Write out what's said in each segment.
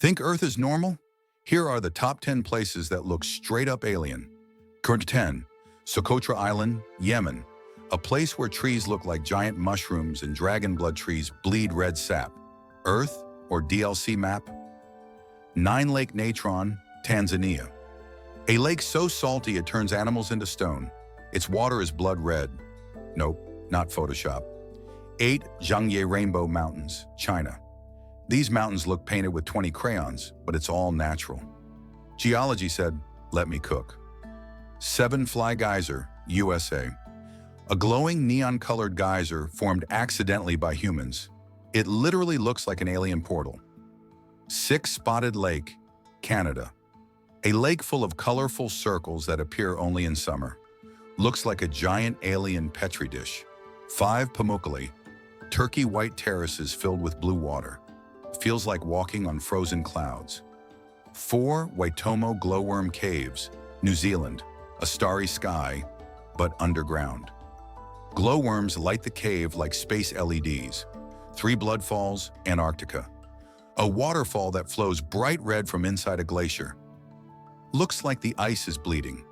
Think Earth is normal? Here are the top 10 places that look straight up alien. 10. Socotra Island, Yemen. A place where trees look like giant mushrooms and dragon blood trees bleed red sap. Earth or DLC map? 9 Lake Natron, Tanzania. A lake so salty it turns animals into stone. Its water is blood red. Nope, not Photoshop. 8 Zhangye Rainbow Mountains, China. These mountains look painted with 20 crayons, but it's all natural. Geology said, let me cook. 7 Fly Geyser, USA. A glowing neon-colored geyser formed accidentally by humans. It literally looks like an alien portal. 6 Spotted Lake, Canada. A lake full of colorful circles that appear only in summer. Looks like a giant alien petri dish. 5 Pamukkale. Turkey white terraces filled with blue water. Feels like walking on frozen clouds. 4 Waitomo Glowworm Caves, New Zealand. A starry sky, but underground. Glowworms light the cave like space LEDs. 3 Bloodfalls, Antarctica. A waterfall that flows bright red from inside a glacier. Looks like the ice is bleeding.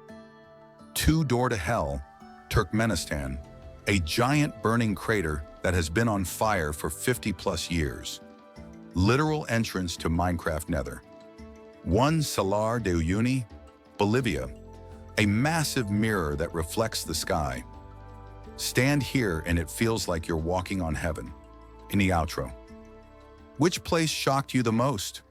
2 Door to Hell, Turkmenistan. A giant burning crater that has been on fire for 50+ years. Literal entrance to Minecraft Nether. 1 Salar de Uyuni, Bolivia. A massive mirror that reflects the sky. Stand here and it feels like you're walking on heaven. In the outro. Which place shocked you the most?